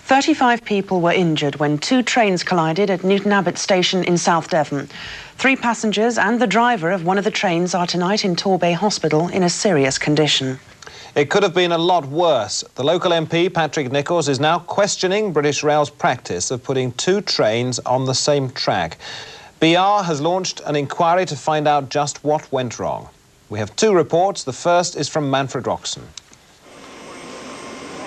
35 people were injured when two trains collided at Newton Abbot station in South Devon. 3 passengers and the driver of one of the trains are tonight in Torbay Hospital in a serious condition. It could have been a lot worse. The local MP, Patrick Nicholls, is now questioning British Rail's practice of putting 2 trains on the same track. BR has launched an inquiry to find out just what went wrong. We have 2 reports. The first is from Manfred Roxon.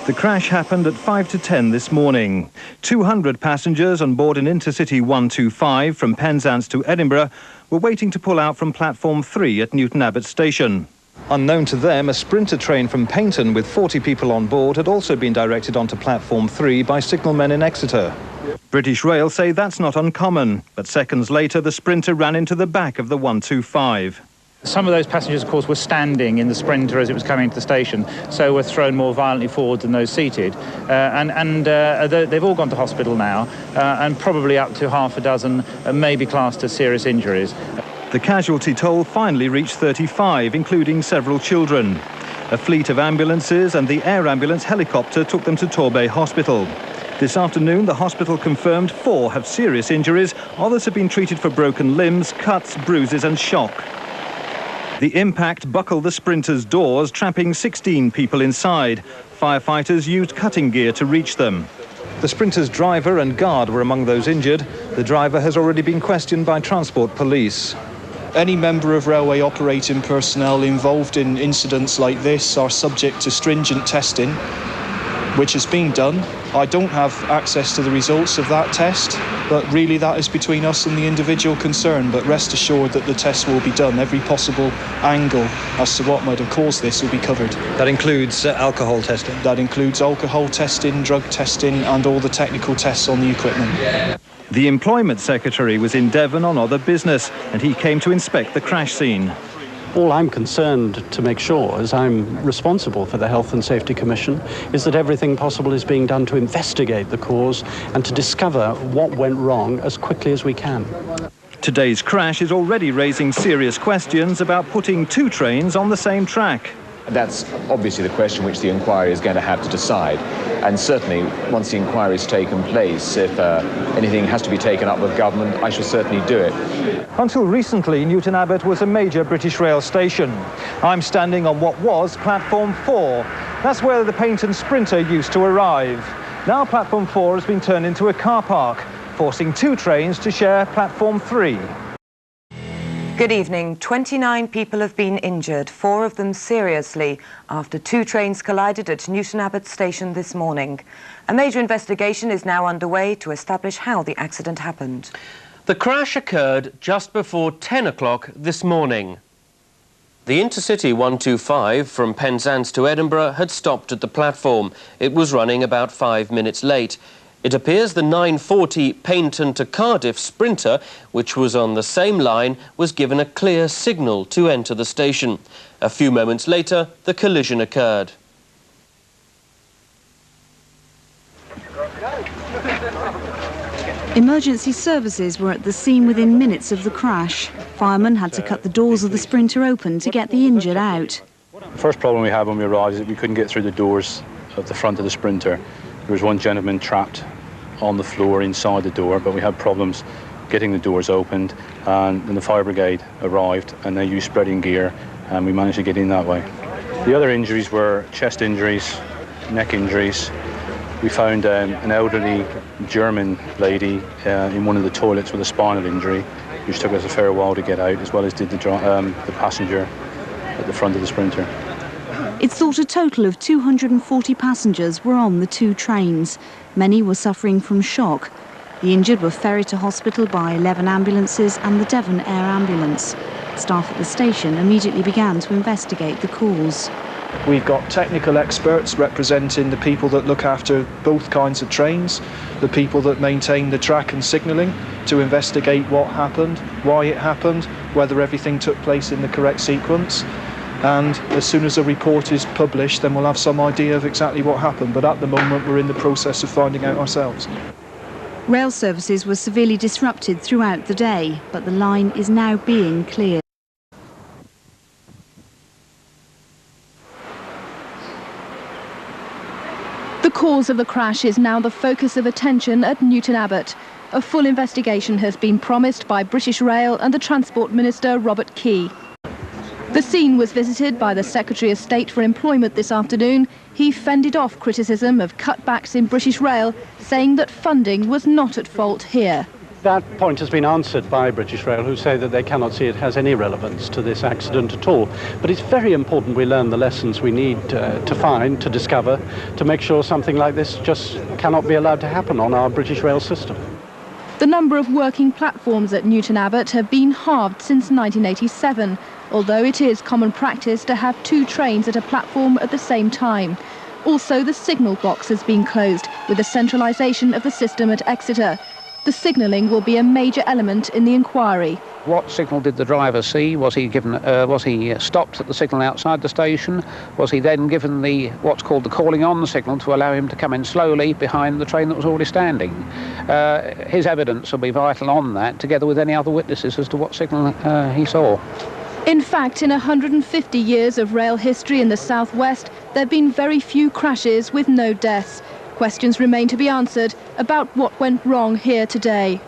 The crash happened at 5 to 10 this morning. 200 passengers on board an InterCity 125 from Penzance to Edinburgh were waiting to pull out from platform 3 at Newton Abbot station. Unknown to them, a Sprinter train from Paignton with 40 people on board had also been directed onto platform 3 by signalmen in Exeter. British Rail say that's not uncommon, but seconds later the Sprinter ran into the back of the 125. Some of those passengers, of course, were standing in the Sprinter as it was coming to the station, so were thrown more violently forward than those seated. They've all gone to hospital now, and probably up to half a dozen may be classed as serious injuries. The casualty toll finally reached 35, including several children. A fleet of ambulances and the air ambulance helicopter took them to Torbay Hospital. This afternoon, the hospital confirmed 4 have serious injuries. Others have been treated for broken limbs, cuts, bruises and shock. The impact buckled the Sprinter's doors, trapping 16 people inside. Firefighters used cutting gear to reach them. The Sprinter's driver and guard were among those injured. The driver has already been questioned by Transport Police. Any member of railway operating personnel involved in incidents like this are subject to stringent testing, which has been done. I don't have access to the results of that test, but really that is between us and the individual concerned. But rest assured that the test will be done. Every possible angle as to what might have caused this will be covered. That includes alcohol testing? That includes alcohol testing, drug testing and all the technical tests on the equipment. The Employment Secretary was in Devon on other business, and he came to inspect the crash scene. All I'm concerned to make sure, as I'm responsible for the Health and Safety Commission, is that everything possible is being done to investigate the cause and to discover what went wrong as quickly as we can. Today's crash is already raising serious questions about putting 2 trains on the same track. That's obviously the question which the inquiry is going to have to decide. And certainly, once the inquiry has taken place, if anything has to be taken up with government, I shall certainly do it. Until recently, Newton Abbot was a major British Rail station. I'm standing on what was platform 4. That's where the Paignton Sprinter used to arrive. Now platform 4 has been turned into a car park, forcing 2 trains to share platform 3. Good evening. 29 people have been injured, 4 of them seriously, after 2 trains collided at Newton Abbot station this morning. A major investigation is now underway to establish how the accident happened. The crash occurred just before 10 o'clock this morning. The InterCity 125 from Penzance to Edinburgh had stopped at the platform. It was running about 5 minutes late. It appears the 9:40 Paignton-to-Cardiff Sprinter, which was on the same line, was given a clear signal to enter the station. A few moments later, the collision occurred. Emergency services were at the scene within minutes of the crash. Firemen had to cut the doors of the Sprinter open to get the injured out. The first problem we had when we arrived is that we couldn't get through the doors of the front of the Sprinter. There was one gentleman trapped on the floor inside the door, but we had problems getting the doors opened, and then the fire brigade arrived and they used spreading gear, and we managed to get in that way. The other injuries were chest injuries, neck injuries. We found an elderly German lady in one of the toilets with a spinal injury, which took us a fair while to get out, as well as did the passenger at the front of the Sprinter. It's thought a total of 240 passengers were on the 2 trains. Many were suffering from shock. The injured were ferried to hospital by 11 ambulances and the Devon Air Ambulance. Staff at the station immediately began to investigate the cause. We've got technical experts representing the people that look after both kinds of trains, the people that maintain the track and signalling, to investigate what happened, why it happened, whether everything took place in the correct sequence. And as soon as a report is published, then we'll have some idea of exactly what happened. But at the moment, we're in the process of finding out ourselves. Rail services were severely disrupted throughout the day, but the line is now being cleared. The cause of the crash is now the focus of attention at Newton Abbot. A full investigation has been promised by British Rail and the Transport Minister Robert Key. The scene was visited by the Secretary of State for Employment this afternoon. He fended off criticism of cutbacks in British Rail, saying that funding was not at fault here. That point has been answered by British Rail, who say that they cannot see it has any relevance to this accident at all. But it's very important we learn the lessons we need to find, to discover, to make sure something like this just cannot be allowed to happen on our British Rail system. The number of working platforms at Newton Abbot have been halved since 1987, although it is common practice to have 2 trains at a platform at the same time. Also, the signal box has been closed, with the centralisation of the system at Exeter. The signalling will be a major element in the inquiry. What signal did the driver see? Was he stopped at the signal outside the station? Was he then given what's called the calling on signal to allow him to come in slowly behind the train that was already standing? His evidence will be vital on that, together with any other witnesses as to what signal he saw. In fact, in 150 years of rail history in the southwest, there have been very few crashes with no deaths. Questions remain to be answered about what went wrong here today.